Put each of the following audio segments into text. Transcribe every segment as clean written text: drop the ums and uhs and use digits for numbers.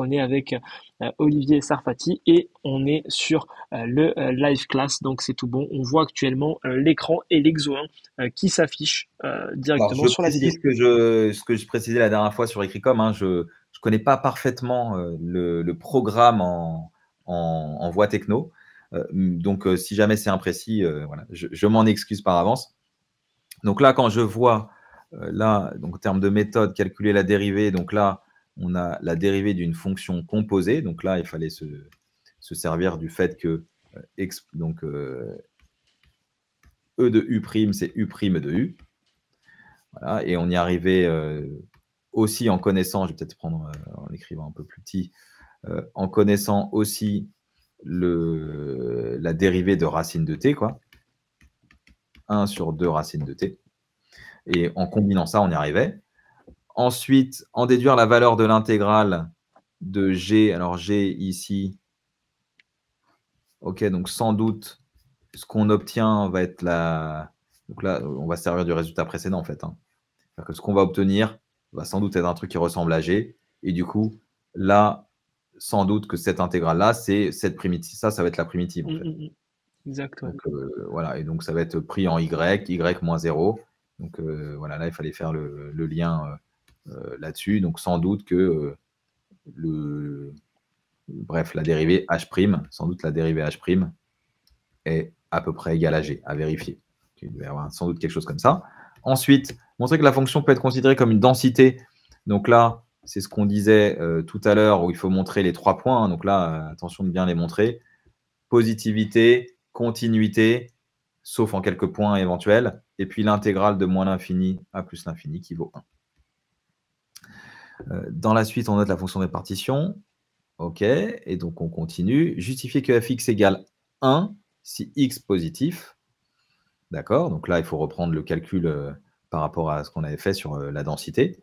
on est avec Olivier Sarfati et on est sur le live class, donc c'est tout bon. On voit actuellement l'écran et l'exo 1 qui s'affiche Alors, directement je sur la vidéo. précise ce que je précisais la dernière fois sur Ecricom. Hein, je ne connais pas parfaitement le programme en voix techno. Donc, si jamais c'est imprécis, voilà, je m'en excuse par avance. Donc là, quand je vois, là, donc en termes de méthode, calculer la dérivée, donc là, on a la dérivée d'une fonction composée. Donc là, il fallait se servir du fait que donc, E de U', c'est U' de U. Voilà, et on y arrivait aussi en connaissant, je vais peut-être prendre en écrivant un peu plus petit, en connaissant aussi la dérivée de racine de t, quoi. 1 sur 2 racines de t. Et en combinant ça, on y arrivait. Ensuite, en déduire la valeur de l'intégrale de g. Alors, g ici, ok, donc sans doute, ce qu'on obtient va être la... Donc là, on va se servir du résultat précédent, en fait. Hein. C'est-à-dire que ce qu'on va obtenir va sans doute être un truc qui ressemble à g. Et du coup, là, sans doute que cette intégrale-là, c'est cette primitive. Ça va être la primitive, en fait. Exact, ouais. Donc, voilà. Et donc, ça va être pris en y, y moins 0. Donc, voilà, là, il fallait faire le lien là-dessus. Donc, sans doute que bref, la dérivée h', sans doute la dérivée h' est à peu près égale à g, à vérifier. Il doit y avoir sans doute quelque chose comme ça. Ensuite, montrer que la fonction peut être considérée comme une densité. Donc là, c'est ce qu'on disait tout à l'heure où il faut montrer les 3 points. Donc là, attention de bien les montrer. Positivité, continuité, sauf en quelques points éventuels. Et puis l'intégrale de moins l'infini à plus l'infini qui vaut 1. Dans la suite, on note la fonction de répartition. OK, et donc on continue. Justifier que fx égale 1 si x positif. D'accord, donc là, il faut reprendre le calcul par rapport à ce qu'on avait fait sur la densité.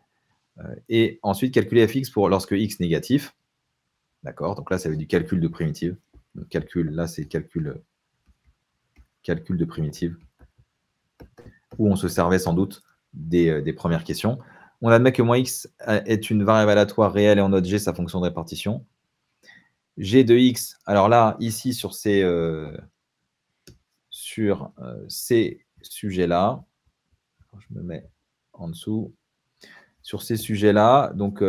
Et ensuite, calculer fx pour lorsque x négatif. D'accord, donc là, ça veut dire du calcul de primitive. Le calcul, là, c'est calcul de primitive, où on se servait sans doute des premières questions. On admet que moins x est une variable aléatoire réelle et on note g sa fonction de répartition. G de x, alors là, ici, sur ces sujets-là, je me mets en dessous, sur ces sujets-là, donc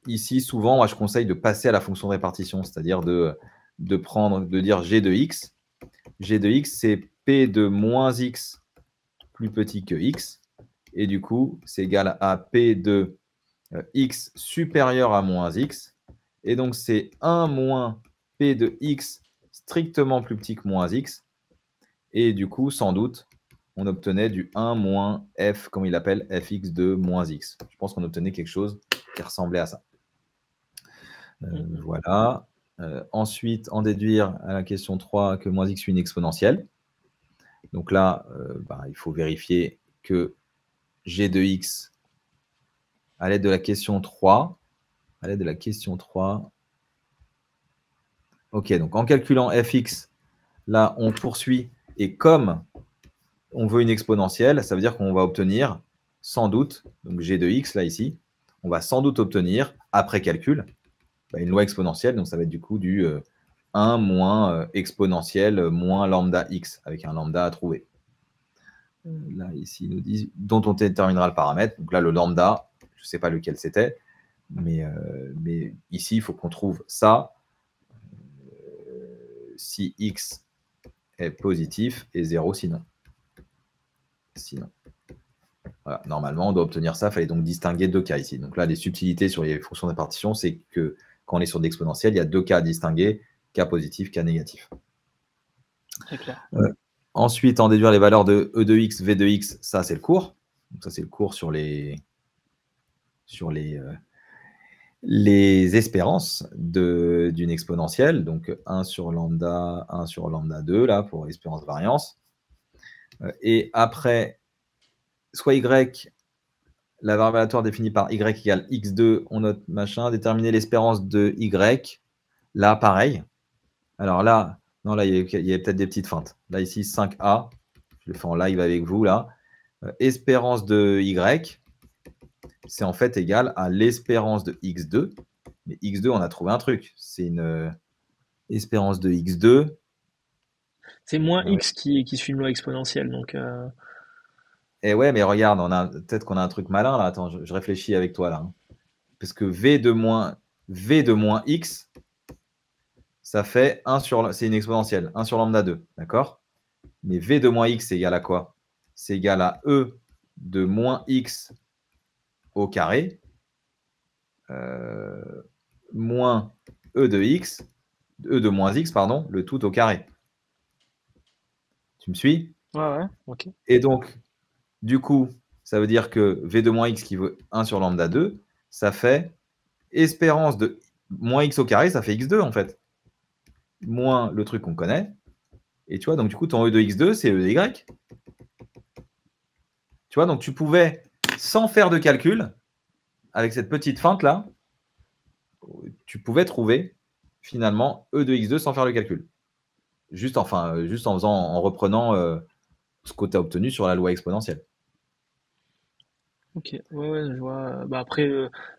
ici, souvent, moi, je conseille de passer à la fonction de répartition, c'est-à-dire de dire g de x. G de x, c'est p de moins x plus petit que x, et du coup, c'est égal à p de x supérieur à moins x, et donc c'est 1 moins p de x strictement plus petit que moins x, et du coup, sans doute, on obtenait du 1 moins f, comme il appelle, fx de moins x. Je pense qu'on obtenait quelque chose qui ressemblait à ça. Voilà. Ensuite, en déduire à la question 3 que moins x est une exponentielle. Donc là, il faut vérifier que g de x, à l'aide de la question 3, ok, donc en calculant fx, là, on poursuit, et comme on veut une exponentielle, ça veut dire qu'on va obtenir sans doute, donc g de x, là, ici, on va sans doute obtenir, après calcul, une loi exponentielle, donc ça va être du coup du 1 moins exponentielle moins lambda x, avec un lambda à trouver. Là, ici, ils nous disent dont on déterminera le paramètre. Donc là, le lambda, je ne sais pas lequel c'était, mais ici, il faut qu'on trouve ça si x est positif et 0 sinon. Voilà, normalement, on doit obtenir ça. Il fallait donc distinguer 2 cas ici. Donc là, les subtilités sur les fonctions de répartition, c'est que quand on est sur l'exponentielle, il y a 2 cas à distinguer, cas positif, cas négatif. Très clair. Ensuite, en déduire les valeurs de E de x, V de x, ça c'est le cours. Donc ça c'est le cours sur les espérances d'une exponentielle. Donc 1 sur lambda 2, là, pour espérance variance. Et après, soit y, la variable aléatoire définie par y égale x2, on note machin, déterminer l'espérance de y. Là, pareil. Alors là, non, là, il y a peut-être des petites feintes. Là, ici, 5a. Je le fais en live avec vous, là. Espérance de y, c'est en fait égal à l'espérance de x2. Mais x2, on a trouvé un truc. C'est une espérance de x2. C'est moins Ah ouais. x qui suit une loi exponentielle. Donc, Et ouais, mais regarde, peut-être qu'on a un truc malin là. Attends, je réfléchis avec toi là, hein. Parce que v de moins x, ça fait 1 sur. C'est une exponentielle, 1 sur lambda 2. D'accord? Mais v de moins x, c'est égal à quoi? C'est égal à e de moins x au carré moins e de x, e de moins x, pardon, le tout au carré. Tu me suis? ouais, ok. Et donc, du coup, ça veut dire que v de moins x qui vaut 1 sur lambda 2, ça fait espérance de moins x au carré, ça fait x2 en fait. Moins le truc qu'on connaît. Et tu vois, donc du coup, ton e de x2, c'est e de y. Tu vois, donc tu pouvais, sans faire de calcul, avec cette petite feinte là, tu pouvais trouver finalement e de x2 sans faire le calcul. Juste en faisant, en reprenant ce que tu as obtenu sur la loi exponentielle. Ok, ouais, je vois. Bah après,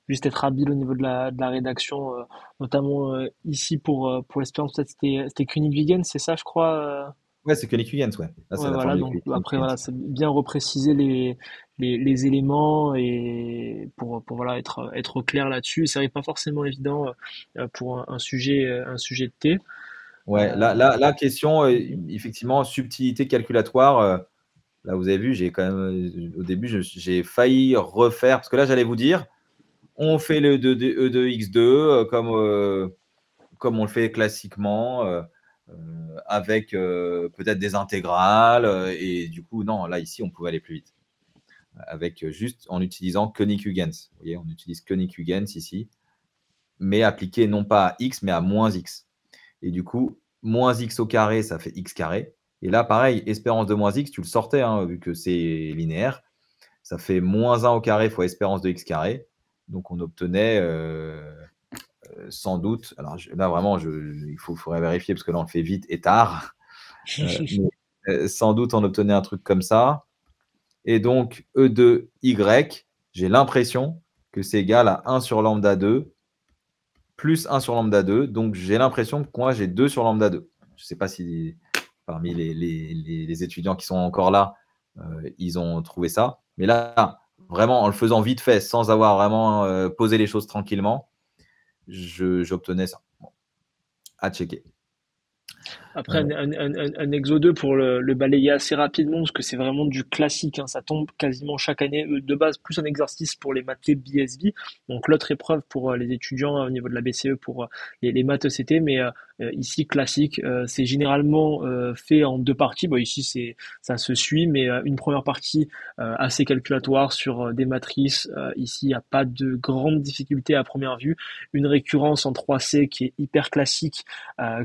juste être habile au niveau de la rédaction, notamment ici pour l'espérance, peut-être c'était Königsegg, c'est ça, je crois. Ouais, c'est Koenig-Huygens, ouais. Là, c'est Ouais, la voilà, formule de donc après, voilà, Koenig-Huygens. c'est bien repréciser les éléments et pour voilà, être clair là-dessus. C'est vrai, pas forcément évident pour un sujet de T. Ouais, Euh, la question, effectivement, subtilité calculatoire. Là, vous avez vu, j'ai quand même, au début, j'ai failli refaire, parce que là, j'allais vous dire, on fait le E de x2 comme on le fait classiquement, avec peut-être des intégrales. Et du coup, non, là, ici, on pouvait aller plus vite. Avec juste en utilisant Koenig-Huygens. Vous voyez, on utilise Koenig-Huygens ici, mais appliqué non pas à x, mais à moins x. Et du coup, moins x au carré, ça fait x carré. Et là, pareil, espérance de moins x, tu le sortais, hein, vu que c'est linéaire. Ça fait moins 1 au carré fois espérance de x carré. Donc, on obtenait sans doute, alors là, vraiment, il faudrait vérifier parce que là, on le fait vite et tard. Mais, sans doute, on obtenait un truc comme ça. Et donc, E de Y, j'ai l'impression que c'est égal à 1 sur lambda 2 plus 1 sur lambda 2. Donc, j'ai l'impression que moi, j'ai 2 sur lambda 2. Je ne sais pas si parmi les étudiants qui sont encore là, ils ont trouvé ça. Mais là, vraiment, en le faisant vite fait, sans avoir vraiment posé les choses tranquillement, j'obtenais ça. Bon, à checker. Après, un Exo 2 pour le balayer assez rapidement, parce que c'est vraiment du classique, hein, ça tombe quasiment chaque année. De base, plus un exercice pour les maths BSB, donc l'autre épreuve pour les étudiants au niveau de la BCE pour les maths ECT, mais ici, classique, c'est généralement fait en deux parties. Bon, ici, ça se suit, mais une première partie assez calculatoire sur des matrices. Ici, il n'y a pas de grande difficulté à première vue. Une récurrence en 3C qui est hyper classique,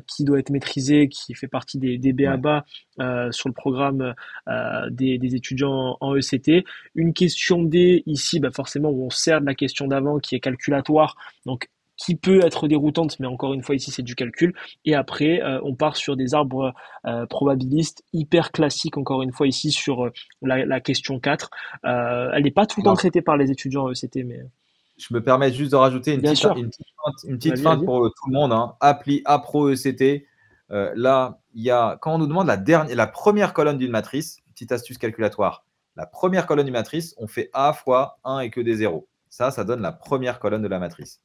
qui doit être maîtrisé, qui fait partie des Ouais. BABA sur le programme des étudiants en ECT. Une question D, ici, bah forcément, où on sert de la question d'avant qui est calculatoire, donc qui peut être déroutante, mais encore une fois, ici, c'est du calcul. Et après, on part sur des arbres probabilistes hyper classiques, encore une fois, ici, sur la question 4. Elle n'est pas tout le temps Alors, traitée par les étudiants en ECT, mais je me permets juste de rajouter bien sûr, une petite vas-y, feinte vas-y. pour tout le monde, hein. Appli Appro ECT. Là, quand on nous demande la première colonne d'une matrice, petite astuce calculatoire, la première colonne d'une matrice, on fait A fois 1 et que des zéros. Ça donne la première colonne de la matrice.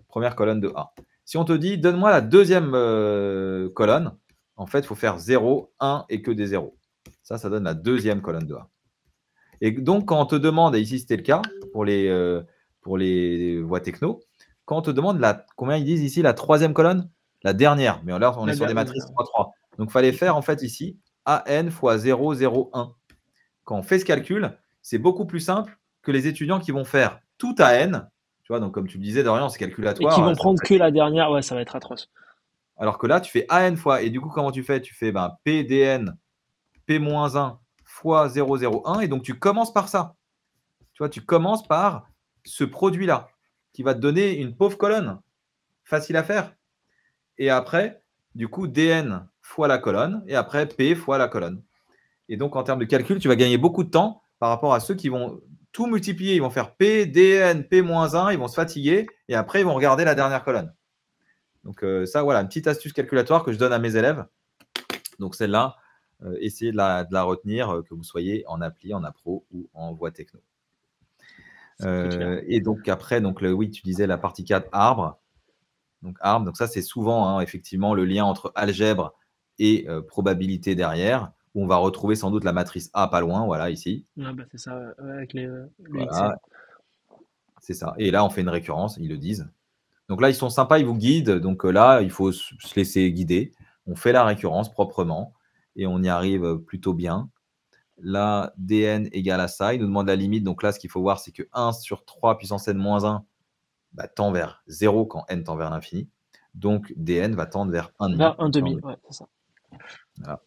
Première colonne de A. Si on te dit, donne-moi la deuxième colonne, en fait, il faut faire 0, 1 et que des zéros. Ça donne la deuxième colonne de A. Et donc, quand on te demande, et ici c'était le cas pour les voies techno, quand on te demande combien ils disent ici la troisième colonne, la dernière, mais là on est La sur des dernière. matrices 3-3. Donc il fallait faire en fait ici AN fois 0, 0, 1. Quand on fait ce calcul, c'est beaucoup plus simple que les étudiants qui vont faire tout AN. Tu vois, donc comme tu le disais, Dorian, c'est Et qui vont calculatoire, ça prendre que la dernière, ouais, ça va être atroce. alors que là, tu fais AN fois, et du coup, comment tu fais? Tu fais PDN, P-1 fois 0, 0, 1, et donc tu commences par ça. Tu vois, tu commences par ce produit-là qui va te donner une pauvre colonne. Facile à faire. Et après, du coup, DN fois la colonne et après P fois la colonne. Et donc, en termes de calcul, tu vas gagner beaucoup de temps par rapport à ceux qui vont tout multiplier. Ils vont faire P, DN, P-1, ils vont se fatiguer et après, ils vont regarder la dernière colonne. Donc, ça, voilà, une petite astuce calculatoire que je donne à mes élèves. Donc, celle-là, essayez de la retenir, que vous soyez en appli, en appro ou en voie techno. Et donc, après, oui, tu disais la partie 4, arbre. Donc, arbre, donc ça, c'est souvent, effectivement, le lien entre algèbre et probabilité derrière, où on va retrouver sans doute la matrice A pas loin, voilà, ici. Ah bah c'est ça, avec le Voilà, XN. c'est ça. Et là, on fait une récurrence, ils le disent. Donc là, ils sont sympas, ils vous guident. Donc là, il faut se laisser guider. On fait la récurrence proprement et on y arrive plutôt bien. Là, dn égale à ça. Il nous demande la limite. Donc là, ce qu'il faut voir, c'est que 1 sur 3 puissance n-1 tend vers 0 quand n tend vers l'infini. Donc dn va tendre vers 1,5. Vers 1,5, ouais, c'est ça. Voilà.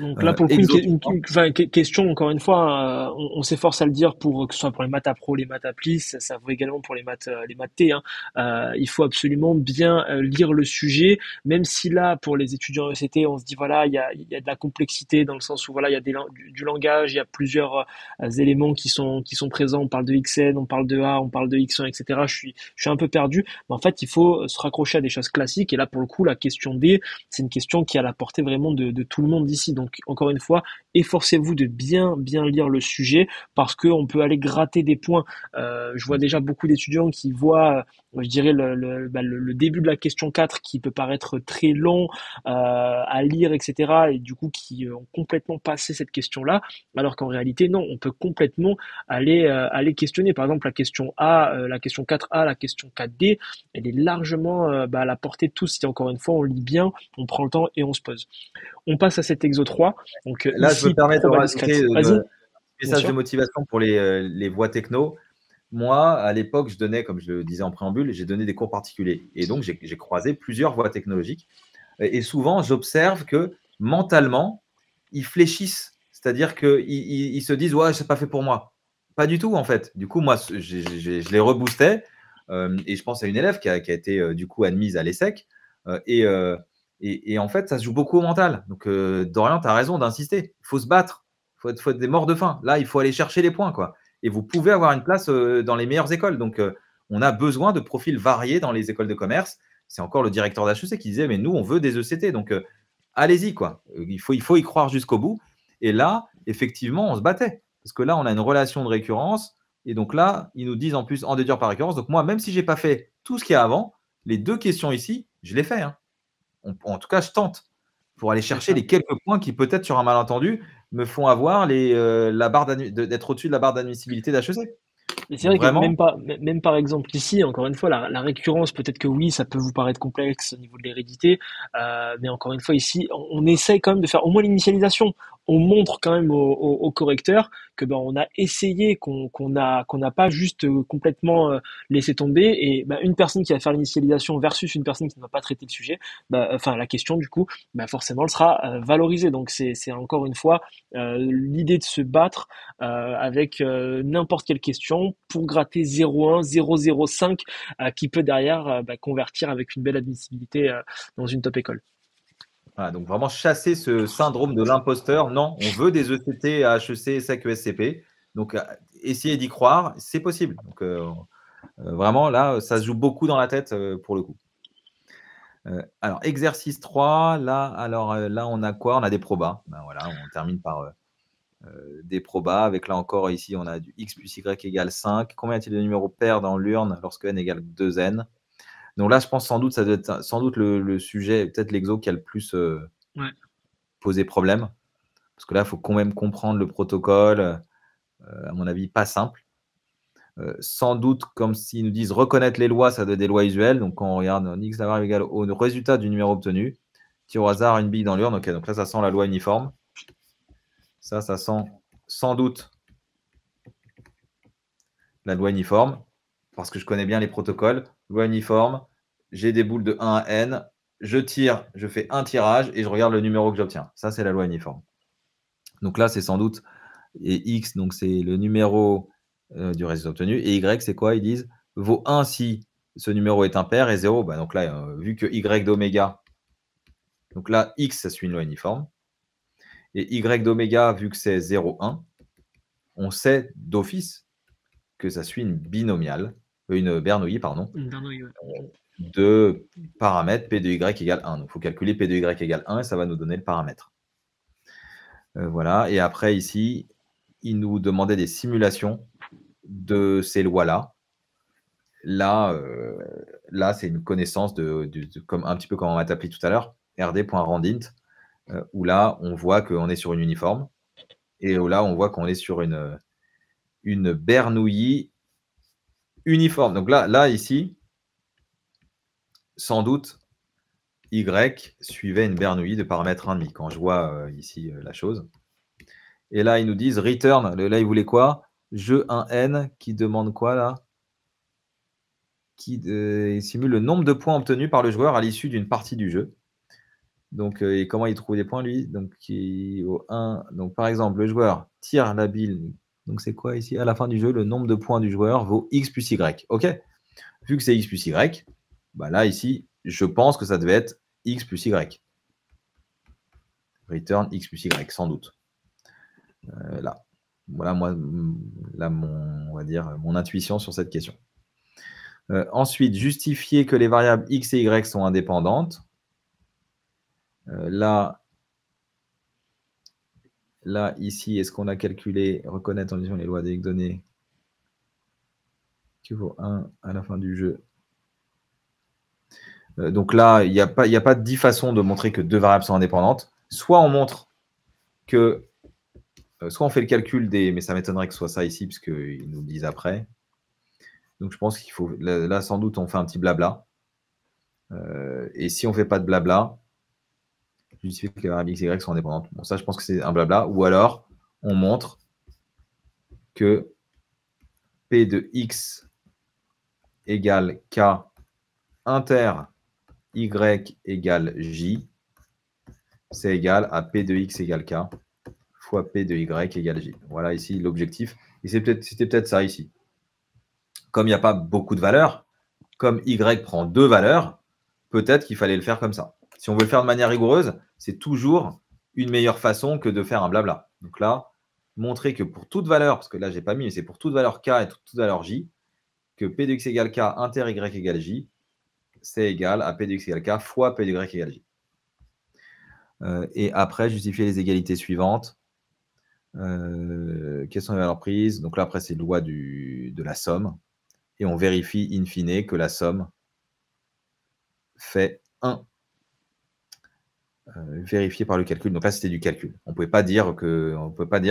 Donc là, pour le coup, Exo question, encore une fois, on s'efforce à le dire pour que ce soit pour les maths appro, les maths appli, ça vaut également pour les maths T. Il faut absolument bien lire le sujet, même si là, pour les étudiants ECT, on se dit voilà, il y a de la complexité dans le sens où voilà, il y a du langage, il y a plusieurs éléments qui sont présents. On parle de XN, on parle de A, on parle de X1, etc. Je suis un peu perdu, mais en fait, il faut se raccrocher à des choses classiques. Et là, pour le coup, la question D, c'est une question qui a la portée vraiment de tout le monde ici. Donc, encore une fois, efforcez-vous de bien lire le sujet parce qu'on peut aller gratter des points. Je vois déjà beaucoup d'étudiants qui voient, je dirais, le début de la question 4 qui peut paraître très long à lire, etc. Et du coup, qui ont complètement passé cette question-là, alors qu'en réalité, non, on peut complètement aller questionner. Par exemple, la question A, la question 4A, la question 4D, elle est largement à la portée de tous. Si encore une fois, on lit bien, on prend le temps et on se pose. On passe à cet exo 3. Donc Là, je me ici, permets de proba rajouter discrète. Vas-y, un bien message de sûr. motivation pour les voies techno. Moi, à l'époque, je donnais, comme je le disais en préambule, j'ai donné des cours particuliers. Et donc, j'ai croisé plusieurs voies technologiques. Et souvent, j'observe que mentalement, ils fléchissent. C'est-à-dire qu'ils se disent, ouais, c'est pas fait pour moi. Pas du tout, en fait. Du coup, moi, je les reboostais. Et je pense à une élève qui a été, du coup, admise à l'ESSEC. Et en fait, ça se joue beaucoup au mental. Donc, Dorian, tu as raison d'insister. Il faut se battre. Il faut être des morts de faim. Là, il faut aller chercher les points, quoi. Et vous pouvez avoir une place dans les meilleures écoles. Donc, on a besoin de profils variés dans les écoles de commerce. C'est encore le directeur d'HEC qui disait, mais nous, on veut des ECT. Donc, allez-y, quoi. Il faut y croire jusqu'au bout. Et là, effectivement, on se battait. Parce que là, on a une relation de récurrence. Et donc là, ils nous disent en plus en déduire par récurrence. Donc moi, même si je n'ai pas fait tout ce qu'il y a avant, les 2 questions ici, je l'ai fait. En tout cas, je tente pour aller chercher les quelques points qui, peut-être sur un malentendu, me font avoir la barre d'être au-dessus de la barre d'admissibilité d'HEC. Mais c'est Donc vrai que vraiment, même par exemple ici, encore une fois, la récurrence, peut-être que oui, ça peut vous paraître complexe au niveau de l'hérédité, mais encore une fois ici, on essaye quand même de faire au moins l'initialisation. On montre quand même au correcteur que on a essayé, qu'on n'a pas juste complètement laissé tomber. Et une personne qui va faire l'initialisation versus une personne qui ne va pas traiter le sujet, enfin la question du coup, forcément, elle sera valorisée. Donc c'est encore une fois l'idée de se battre avec n'importe quelle question pour gratter 0,1, 0,05 qui peut derrière convertir avec une belle admissibilité dans une top école. voilà, donc vraiment chasser ce syndrome de l'imposteur. Non, on veut des ECT à HEC, SEC, ESCP. Donc, essayez d'y croire, c'est possible. Donc, vraiment, là, ça se joue beaucoup dans la tête pour le coup. Alors, exercice 3, là, on a quoi? On a des probas. Voilà, on termine par des probas. Avec là encore, ici, on a du x plus y égale 5. Combien y a-t-il de numéros pairs dans l'urne lorsque n égale 2n? Donc là, je pense sans doute, ça doit être sans doute le sujet, peut-être l'exo qui a le plus Ouais. posé problème. Parce que là, il faut quand même comprendre le protocole. À mon avis, pas simple. Sans doute, comme s'ils nous disent reconnaître les lois, ça doit être des lois usuelles. Donc, quand on regarde x la variable égale au résultat du numéro obtenu, tire au hasard une bille dans l'urne. Ok, donc là, ça sent la loi uniforme. Ça sent sans doute la loi uniforme, parce que je connais bien les protocoles. Loi uniforme, j'ai des boules de 1 à n, je tire, je fais un tirage et je regarde le numéro que j'obtiens. Ça, c'est la loi uniforme. Donc là, c'est sans doute, et x, donc c'est le numéro du résultat obtenu, et y, c'est quoi? Ils disent vaut 1 si ce numéro est impair et 0. Donc là, vu que y d'oméga, donc là, x, ça suit une loi uniforme, et y d'oméga, vu que c'est 0, 1, on sait d'office que ça suit une binomiale, une Bernoulli, pardon, Bernoulli, ouais. de paramètre P de Y égale 1. Donc, il faut calculer P de Y égale 1 et ça va nous donner le paramètre. Voilà. Et après, ici, il nous demandait des simulations de ces lois-là. Là, c'est une connaissance comme, un petit peu comme on m'a appelé tout à l'heure, rd.randint, où là, on voit qu'on est sur une uniforme et là, on voit qu'on est sur une Bernoulli uniforme. Donc là, ici, sans doute, Y suivait une Bernoulli de paramètre 1,5 quand je vois ici la chose. Et là, ils nous disent return. Là, ils voulaient quoi? Jeu 1n qui demande quoi là? Qui simule le nombre de points obtenus par le joueur à l'issue d'une partie du jeu. Donc, et comment il trouve des points lui? Donc, au 1. Donc, par exemple, le joueur tire la bille. Donc, c'est quoi ici? À la fin du jeu, le nombre de points du joueur vaut X plus Y. OK? Vu que c'est X plus Y, bah là, ici, je pense que ça devait être X plus Y. Return X plus Y, sans doute. Là. Voilà, moi, là, on va dire, mon intuition sur cette question. Ensuite, justifier que les variables X et Y sont indépendantes. Là, ici, est-ce qu'on a calculé, reconnaître en disant les lois des données qui vaut 1 à la fin du jeu. Donc là, il n'y a pas 10 façons de montrer que deux variables sont indépendantes. Soit on montre que, soit on fait le calcul des, mais ça m'étonnerait que ce soit ça ici, puisqu'ils nous le disent après. Donc je pense qu'il faut, là sans doute, on fait un petit blabla. Et si on ne fait pas de blabla, justifie que les variables X et Y sont indépendantes. Bon, ça, je pense que c'est un blabla. Ou alors, on montre que P de X égale K inter Y égale J, c'est égal à P de X égale K fois P de Y égale J. Voilà ici l'objectif. Et c'était peut-être ça ici. Comme il n'y a pas beaucoup de valeurs, comme Y prend deux valeurs, peut-être qu'il fallait le faire comme ça. Si on veut le faire de manière rigoureuse, c'est toujours une meilleure façon que de faire un blabla. Donc là, montrer que pour toute valeur, parce que là, je n'ai pas mis, mais c'est pour toute valeur K et toute valeur J, que P de X égale K inter Y égale J, c'est égal à P de X égale K fois P de Y égale J. Et après, justifier les égalités suivantes. Quelles sont les valeurs prises? Donc là, après, c'est loi de la somme. Et on vérifie in fine que la somme fait 1. Vérifié par le calcul. Donc là, c'était du calcul. On ne pouvait pas dire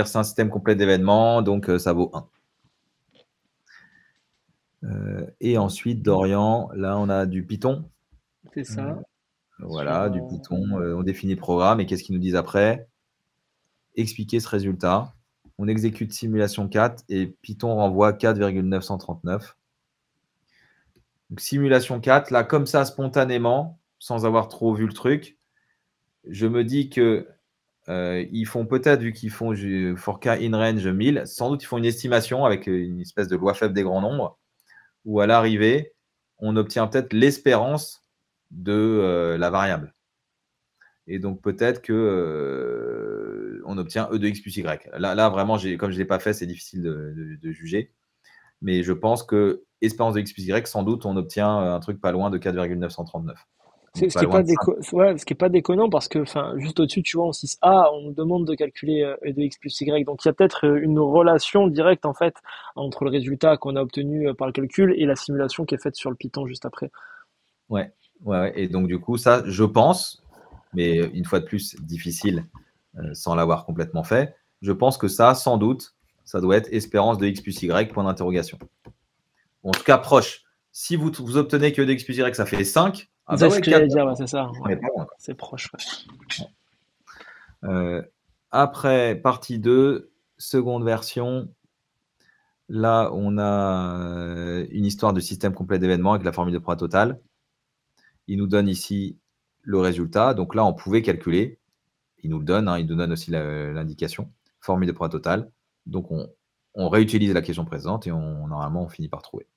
c'est un système complet d'événements, donc ça vaut 1. Et ensuite, Dorian, là, on a du Python. C'est ça. Voilà, du Python. On définit le programme. Et qu'est-ce qu'ils nous disent après? Expliquer ce résultat. On exécute simulation 4 et Python renvoie 4,939. Donc, simulation 4, là, comme ça, spontanément, sans avoir trop vu le truc, je me dis que ils font peut-être, vu qu'ils font for k in range 1000, sans doute ils font une estimation avec une espèce de loi faible des grands nombres, où à l'arrivée, on obtient peut-être l'espérance de la variable. Et donc peut-être que on obtient E de x plus y. Là vraiment, comme je ne l'ai pas fait, c'est difficile de juger. Mais je pense que espérance de x plus y, sans doute, on obtient un truc pas loin de 4,939. Ce qui est ce qui est pas déconnant parce que, enfin, juste au-dessus, tu vois, en 6A, on nous demande de calculer e de x plus y. Donc, il y a peut-être une relation directe, en fait, entre le résultat qu'on a obtenu par le calcul et la simulation qui est faite sur le Python juste après. Ouais. Et donc, du coup, ça, je pense, mais une fois de plus, difficile sans l'avoir complètement fait, je pense que ça, sans doute, ça doit être espérance de x plus y, point d'interrogation. En tout cas, proche. Si vous obtenez que de x plus y, ça fait 5. Ah c'est ce que j'allais dire, c'est ça. Ouais. C'est proche. Ouais. Après, partie 2, seconde version. Là, on a une histoire de système complet d'événements avec la formule de proie totale. Il nous donne ici le résultat. Donc là, on pouvait calculer. Il nous le donne. Il nous donne aussi l'indication. Formule de proie totale. Donc, on réutilise la question présente et normalement, on finit par trouver.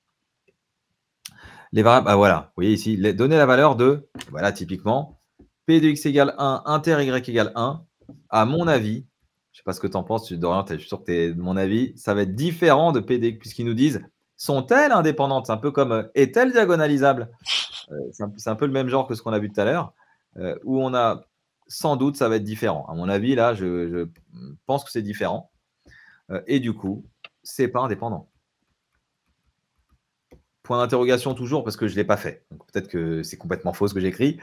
Les variables, voilà, vous voyez ici, donner la valeur de, voilà, typiquement, P de x égale 1, inter y égale 1. À mon avis, Je ne sais pas ce que tu en penses, Dorian, je suis sûr que tu es de mon avis. Ça va être différent de PD, puisqu'ils nous disent sont-elles indépendantes? C'est un peu comme est-elle diagonalisable? C'est un peu le même genre que ce qu'on a vu tout à l'heure, où on a sans doute, ça va être différent. À mon avis, là, je pense que c'est différent. Et du coup, c'est pas indépendant. Point d'interrogation toujours parce que je ne l'ai pas fait. Peut-être que c'est complètement faux ce que j'écris.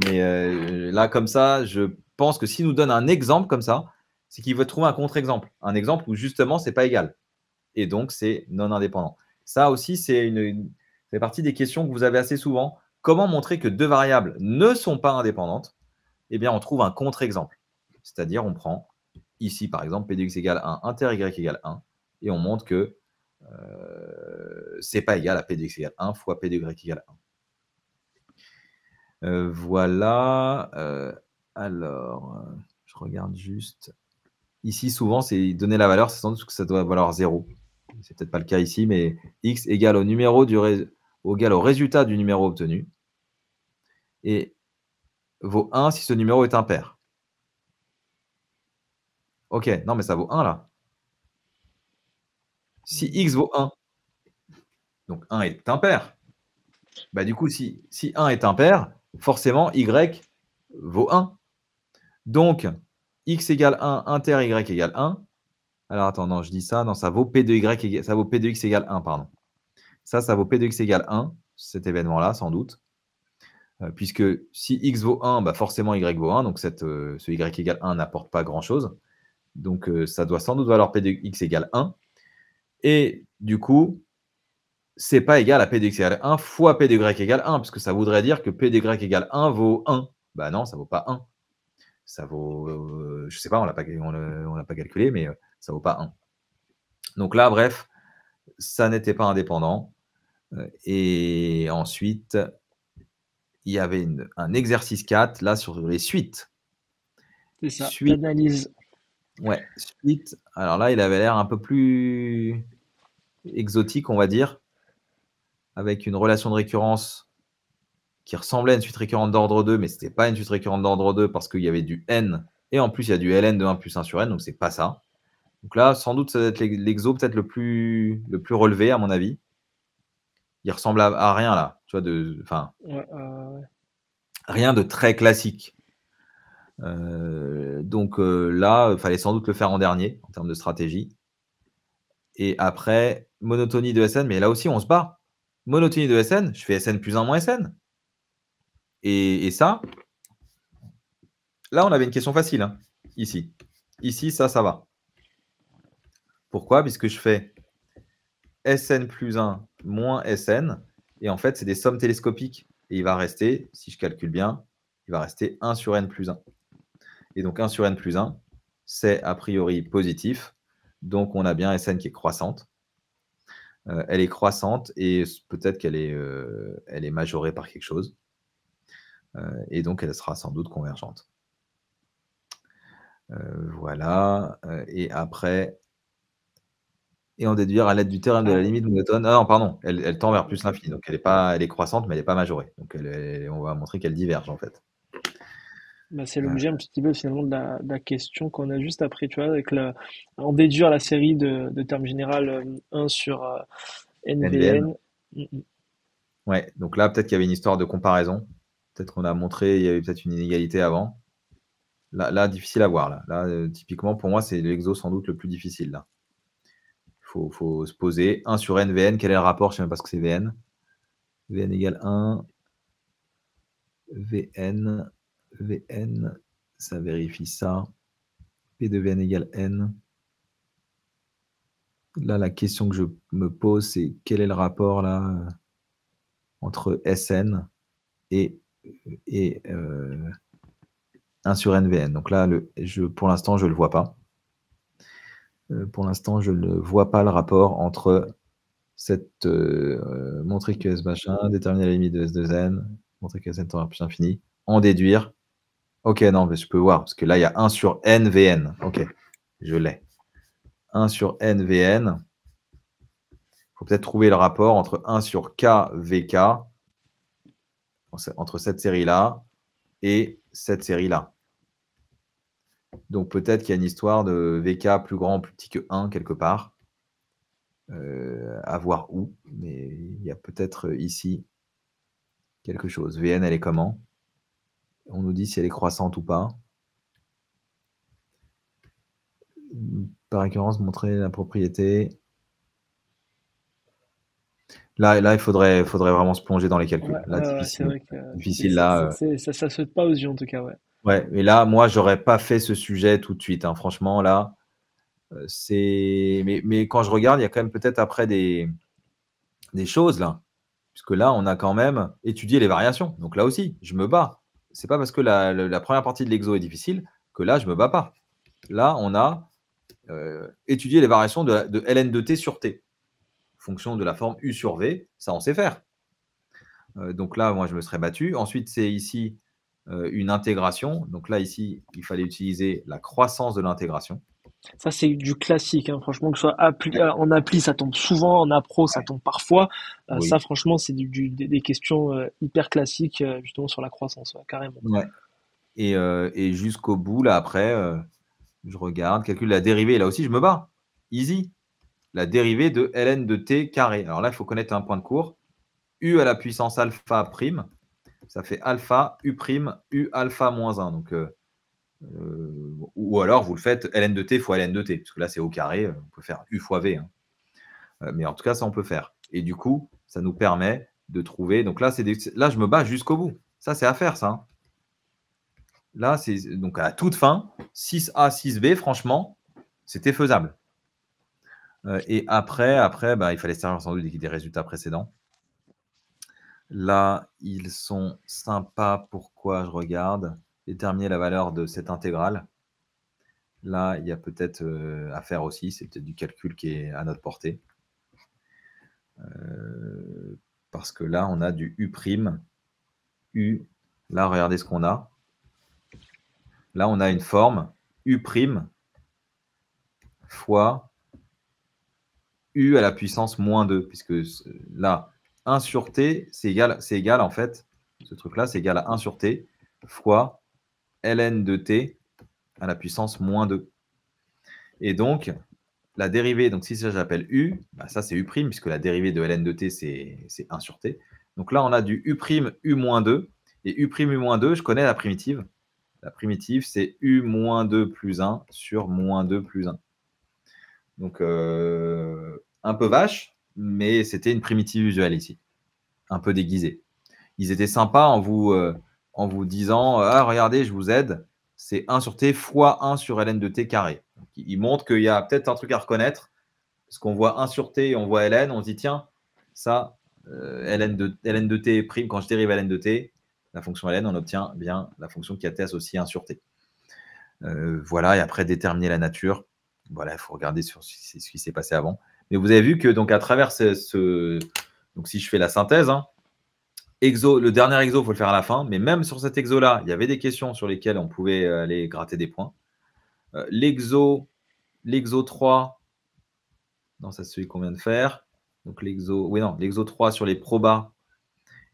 Mais là, comme ça, je pense que s'il nous donne un exemple comme ça, c'est qu'il veut trouver un contre-exemple. Un exemple où justement, ce n'est pas égal. Et donc, c'est non indépendant. Ça aussi, c'est fait partie des questions que vous avez assez souvent. Comment montrer que deux variables ne sont pas indépendantes? Eh bien, on trouve un contre-exemple. C'est-à-dire, on prend ici, par exemple, p de x égale 1, inter y égale 1, et on montre que c'est pas égal à p de x égale 1 fois p de y égale 1. Voilà. Alors, je regarde juste. Ici, souvent, c'est donner la valeur, c'est sans doute que ça doit valoir 0. C'est peut-être pas le cas ici, mais x égale au numéro égal au résultat du numéro obtenu et vaut 1 si ce numéro est impair. Ok, non, mais ça vaut 1 là. Si x vaut 1, donc 1 est impair, bah, du coup, si 1 est impair, forcément, y vaut 1. Donc, x égale 1, inter y égale 1. Alors, attends, non, je dis ça. Non, ça vaut p de y, ça vaut p de x égale 1, pardon. Ça vaut p de x égale 1, cet événement-là, sans doute. Puisque si x vaut 1, bah forcément y vaut 1. Donc, ce y égale 1 n'apporte pas grand-chose. Donc, ça doit sans doute valoir p de x égale 1. Et du coup, c'est pas égal à p de x égale 1 fois p de y égale 1, puisque ça voudrait dire que p de y égale 1 vaut 1. Bah non, ça vaut pas 1. Ça vaut, je sais pas, on l'a pas calculé, mais ça vaut pas 1. Donc là, bref, ça n'était pas indépendant. Et ensuite, il y avait un exercice 4, là, sur les suites. C'est ça, Suite, t'analyses. ouais, suite. Alors là, il avait l'air un peu plus exotique, on va dire, avec une relation de récurrence qui ressemblait à une suite récurrente d'ordre 2, mais ce n'était pas une suite récurrente d'ordre 2 parce qu'il y avait du n, et en plus, il y a du ln de 1 plus 1 sur n, donc c'est pas ça. Donc là, sans doute, ça va être l'exo peut-être le plus relevé, à mon avis. Il ressemble à rien, là. Tu vois, Ouais, rien de très classique. Donc là, il fallait sans doute le faire en dernier, en termes de stratégie. Et après, monotonie de Sn, mais là aussi, on se bat. Monotonie de Sn, je fais Sn plus 1 moins Sn. Et ça, là, on avait une question facile, hein, ici. Ici, ça va. Pourquoi? Puisque je fais Sn plus 1 moins Sn, et en fait, c'est des sommes télescopiques. Et il va rester, si je calcule bien, il va rester 1 sur n plus 1. Et donc 1 sur n plus 1, c'est a priori positif. Donc on a bien Sn qui est croissante. Elle est croissante et peut-être qu'elle est majorée par quelque chose. Et donc elle sera sans doute convergente. Voilà. Et après, et en déduire à l'aide du théorème de la limite monotone. Ah non, pardon, elle tend vers plus l'infini. Donc elle est croissante, mais elle n'est pas majorée. Donc on va montrer qu'elle diverge en fait. bah, c'est l'objet un petit peu finalement de la question qu'on a juste après, tu vois, avec en déduire la série de termes général 1 sur NVN. NVN. Ouais, donc là, peut-être qu'il y avait une histoire de comparaison. Peut-être qu'on a montré, il y avait peut-être une inégalité avant. Là, difficile à voir. Là, typiquement, pour moi, c'est l'exo sans doute le plus difficile. Là. Il faut se poser. 1 sur NVN, quel est le rapport? Je ne sais même pas ce que c'est VN. VN égale 1. VN, ça vérifie ça. P de VN égale N. Là, la question que je me pose, c'est quel est le rapport là entre SN et 1 sur NVN. Donc là, pour l'instant, je ne le vois pas. Pour l'instant, je ne vois pas le rapport entre cette montrer que S machin, déterminer la limite de S de N, montrer que Sn tend vers plus infini, en déduire. Ok, non, mais je peux voir, parce que là, il y a 1 sur NVN. Ok, je l'ai. 1 sur NVN. Il faut peut-être trouver le rapport entre 1 sur KVK, entre cette série-là et cette série-là. Donc peut-être qu'il y a une histoire de VK plus grand, plus petit que 1 quelque part. À voir où, mais il y a peut-être ici quelque chose. Vn, elle est comment? On nous dit si elle est croissante ou pas. Par récurrence, montrer la propriété. Là, il faudrait vraiment se plonger dans les calculs. Là, Ouais, c'est vrai que difficile là. ça saute pas aux yeux en tout cas, ouais. Ouais, mais là, moi, j'aurais pas fait ce sujet tout de suite, hein. Franchement, là, mais quand je regarde, il y a quand même peut-être après des choses là. Puisque là, on a quand même étudié les variations. Donc là aussi, je me bats. C'est pas parce que la première partie de l'exo est difficile que là, je me bats pas. Là, on a étudié les variations de ln de t sur t, fonction de la forme u sur v. Ça, on sait faire. Donc là, moi, je me serais battu. Ensuite, c'est ici une intégration. Donc là, ici, il fallait utiliser la croissance de l'intégration. Ça, c'est du classique, hein. Franchement, que ce soit en appli, ça tombe souvent, en appro, ça tombe parfois. Ça, Oui. franchement, c'est des questions hyper classiques, justement, sur la croissance, ouais, carrément. Ouais. Et jusqu'au bout, là, après, je regarde, calcule la dérivée. Là aussi, je me bats. Easy. La dérivée de ln de t carré. Alors là, il faut connaître un point de cours. U à la puissance alpha prime, ça fait alpha u prime u alpha moins 1. Donc, ou alors, vous le faites ln de t fois ln de t, parce que là, c'est au carré. On peut faire u fois v. Hein. Mais en tout cas, ça, on peut faire. Et du coup, ça nous permet de trouver. Donc là, là je me bats jusqu'au bout. Ça, c'est à faire, ça. Hein. Là, c'est donc à la toute fin, 6A, 6B, franchement, c'était faisable. Et après bah, il fallait servir sans doute des résultats précédents. Là, ils sont sympas. Pourquoi je regarde? Déterminer la valeur de cette intégrale. Là, il y a peut-être à faire aussi. C'est peut-être du calcul qui est à notre portée. Parce que là, on a du U'. U. Là, regardez ce qu'on a. Là, on a une forme U' fois U à la puissance moins 2. Puisque là, 1 sur T, c'est égal en fait, ce truc-là, c'est égal à 1 sur T fois ln de T à la puissance moins 2. Et donc, la dérivée, donc si ça j'appelle U, bah ça c'est U', puisque la dérivée de ln de T, c'est 1 sur T. Donc là, on a du U', U moins 2. Et U', U moins 2, je connais la primitive. La primitive, c'est U moins 2 plus 1 sur moins 2 plus 1. Donc, un peu vache, mais c'était une primitive usuelle ici. Un peu déguisée. Ils étaient sympas en vous disant ah, regardez, je vous aide, c'est 1 sur t fois 1 sur ln de t carré. Donc, ils montrent qu'il y a peut-être un truc à reconnaître, parce qu'on voit 1 sur t et on voit ln, on se dit tiens, ça, ln de t prime, quand je dérive ln de t, la fonction ln, on obtient bien la fonction qui a t associée 1 sur t. Voilà, et après déterminer la nature. Voilà, il faut regarder sur ce qui s'est passé avant. Mais vous avez vu que donc à travers donc si je fais la synthèse, hein, le dernier exo, il faut le faire à la fin, mais même sur cet exo-là, il y avait des questions sur lesquelles on pouvait aller gratter des points. L'exo 3, non, ça c'est celui qu'on vient de faire. Donc l'exo 3 sur les probas,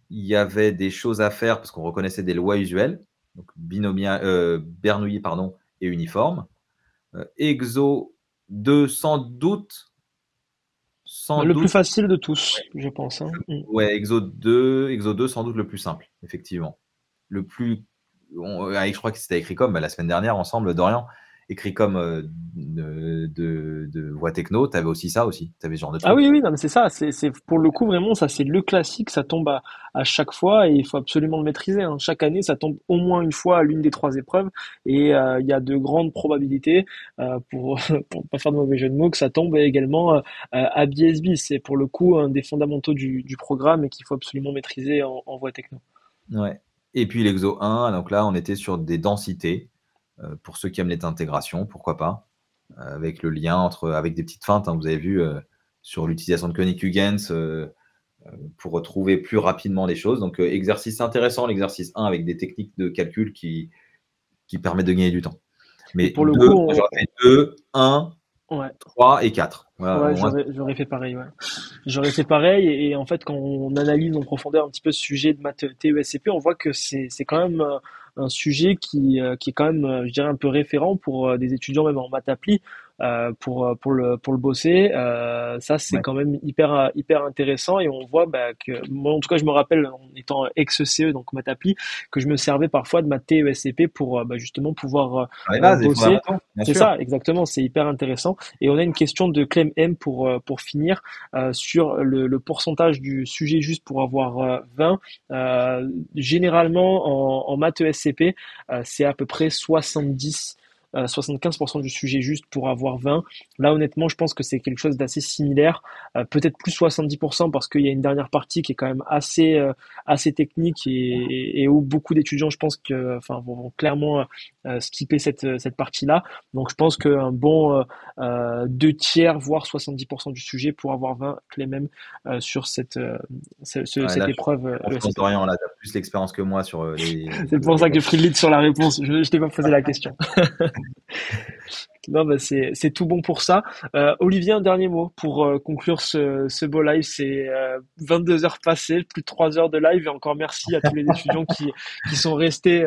il y avait des choses à faire parce qu'on reconnaissait des lois usuelles, donc Bernoulli et uniforme. Exo 2, sans doute. Le plus facile de tous, je pense. Hein. Ouais, Exo 2, sans doute le plus simple, effectivement. Le plus. Je crois que c'était écrit comme la semaine dernière ensemble, Dorian, écrit comme de Voix Techno, tu avais aussi ça aussi. Tu avais ce genre de Ah truc. oui, oui, non, mais c'est ça. C'est pour le coup vraiment ça, c'est le classique. Ça tombe à chaque fois et il faut absolument le maîtriser. Hein. Chaque année, ça tombe au moins une fois à l'une des trois épreuves et il y a de grandes probabilités pour pour pas faire de mauvais jeu de mots que ça tombe également à BSB. C'est pour le coup un des fondamentaux du programme et qu'il faut absolument maîtriser en voie techno. Ouais. Et puis l'exo 1, donc là, on était sur des densités. Pour ceux qui aiment les intégrations, pourquoi pas, avec le lien avec des petites feintes, hein, vous avez vu sur l'utilisation de Koenig-Huygens pour retrouver plus rapidement les choses. Donc, exercice intéressant, l'exercice 1 avec des techniques de calcul qui permettent de gagner du temps. Mais Pour le coup, j'aurais fait 2, 1, ouais. 3 et 4. Voilà, Ouais, moi, j'aurais fait pareil, ouais. J'aurais fait pareil en fait quand on analyse en profondeur un petit peu ce sujet de maths TESCP, on voit que c'est quand même un sujet qui est quand même, je dirais, un peu référent pour des étudiants même en maths appli. Pour le bosser, ça c'est Ouais. quand même hyper intéressant et on voit bah, que moi en tout cas je me rappelle en étant ex-CE donc maths appli que je me servais parfois de ma TESCP pour bah, justement pouvoir Dans les bases, les bosser. fondamentaux, bien C'est sûr. ça, exactement, c'est hyper intéressant. Et on a une question de Clem M pour finir sur le pourcentage du sujet juste pour avoir 20. Généralement, en maths ESCP, c'est à peu près 75% du sujet juste pour avoir 20. Là, honnêtement, je pense que c'est quelque chose d'assez similaire. Peut-être plus 70% parce qu'il y a une dernière partie qui est quand même assez technique et où beaucoup d'étudiants, je pense que, enfin, vont clairement skipper cette partie-là. Donc, je pense qu'un bon 2 tiers, voire 70% du sujet pour avoir 20 clés même sur Ouais, cette là, épreuve je fais confiance ESCP. Dorian. Là, tu as plus l'expérience que moi sur C'est pour les ça que j'ai tests. pris le lead sur la réponse. Je t'ai pas posé la question. Non, bah c'est tout bon pour ça. Olivier, un dernier mot pour conclure ce beau live. C'est 22 heures passées, plus de 3 heures de live et encore merci à tous les étudiants qui sont restés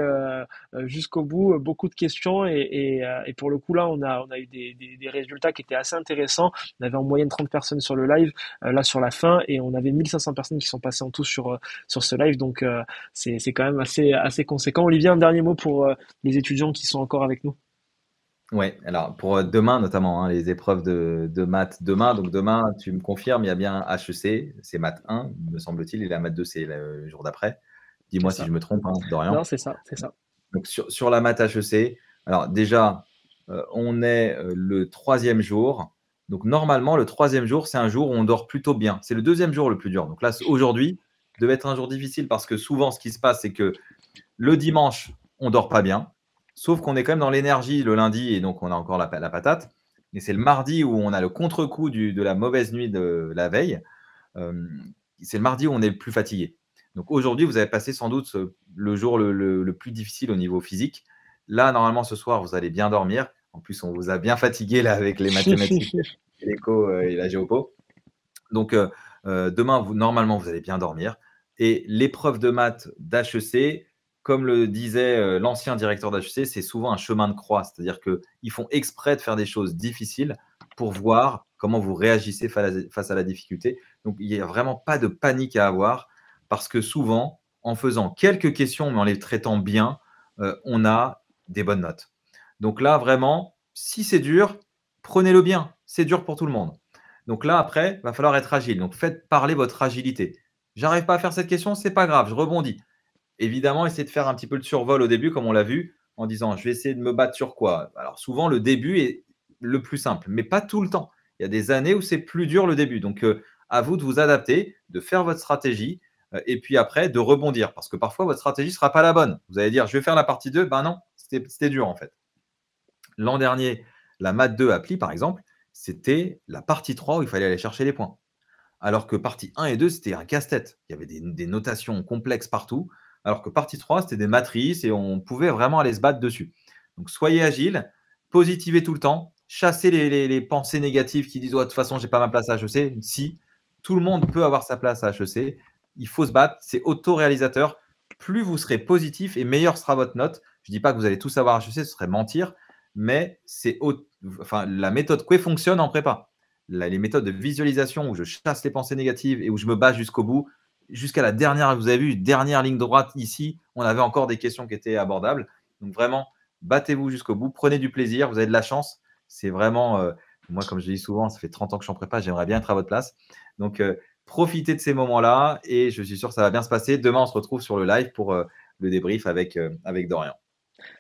jusqu'au bout. Beaucoup de questions et pour le coup là, on a eu des résultats qui étaient assez intéressants. On avait en moyenne 30 personnes sur le live là sur la fin et on avait 1500 personnes qui sont passées en tout sur ce live. Donc c'est quand même assez conséquent. Olivier, un dernier mot pour les étudiants qui sont encore avec nous. Ouais, alors pour demain notamment, hein, les épreuves de maths demain. Donc demain, tu me confirmes, il y a bien HEC, c'est maths 1, me semble-t-il, et la maths 2, c'est le jour d'après. C'est Dis-moi si ça. je me trompe, hein, Non, Dorian. c'est ça, c'est ça. Donc sur la maths HEC, alors déjà, on est le troisième jour. Donc normalement, le troisième jour, c'est un jour où on dort plutôt bien. C'est le deuxième jour le plus dur. Donc là, aujourd'hui, devait être un jour difficile parce que souvent, ce qui se passe, c'est que le dimanche, on dort pas bien. Sauf qu'on est quand même dans l'énergie le lundi et donc on a encore la patate. Mais c'est le mardi où on a le contre-coup de la mauvaise nuit de la veille. Euh, c'est le mardi où on est le plus fatigué. Donc aujourd'hui, vous avez passé sans doute le jour le plus difficile au niveau physique. Là, normalement, ce soir, vous allez bien dormir. En plus, on vous a bien fatigué là avec les mathématiques, l'éco et la géopo. Donc demain, normalement, vous allez bien dormir. Et l'épreuve de maths d'HEC, comme le disait l'ancien directeur d'HEC, c'est souvent un chemin de croix. C'est-à-dire qu'ils font exprès de faire des choses difficiles pour voir comment vous réagissez face à la difficulté. Donc, il n'y a vraiment pas de panique à avoir parce que souvent, en faisant quelques questions, mais en les traitant bien, on a des bonnes notes. Donc là, vraiment, si c'est dur, prenez-le bien. C'est dur pour tout le monde. Donc là, après, il va falloir être agile. Donc faites parler votre agilité. J'arrive pas à faire cette question, c'est pas grave, je rebondis. Évidemment, essayez de faire un petit peu de survol au début, comme on l'a vu, en disant je vais essayer de me battre sur quoi. Alors souvent, le début est le plus simple, mais pas tout le temps. Il y a des années où c'est plus dur le début. Donc à vous de vous adapter, de faire votre stratégie, et puis après de rebondir. Parce que parfois, votre stratégie ne sera pas la bonne. Vous allez dire je vais faire la partie 2. Ben non, c'était dur en fait. L'an dernier, la maths 2 appli, par exemple, c'était la partie 3 où il fallait aller chercher les points. Alors que partie 1 et 2, c'était un casse-tête. Il y avait des notations complexes partout. Alors que partie 3, c'était des matrices et on pouvait vraiment aller se battre dessus. Donc soyez agile, positivez tout le temps, chassez les pensées négatives qui disent oh, de toute façon, j'ai pas ma place à HEC. Si, tout le monde peut avoir sa place à HEC. Il faut se battre, c'est auto-réalisateur. Plus vous serez positif et meilleure sera votre note. Je ne dis pas que vous allez tout savoir à HEC, ce serait mentir, mais enfin, la méthode Coué fonctionne en prépa. Les méthodes de visualisation où je chasse les pensées négatives et où je me bats jusqu'au bout, jusqu'à la dernière, vous avez vu, dernière ligne droite ici, on avait encore des questions qui étaient abordables. Donc vraiment, battez-vous jusqu'au bout, prenez du plaisir, vous avez de la chance. C'est vraiment, moi comme je dis souvent, ça fait 30 ans que je suis en prépa, j'aimerais bien être à votre place. Donc profitez de ces moments-là et je suis sûr que ça va bien se passer. Demain, on se retrouve sur le live pour le débrief avec Dorian.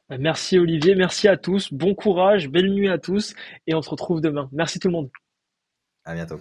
Merci Olivier, merci à tous, bon courage, belle nuit à tous et on se retrouve demain. Merci tout le monde. À bientôt.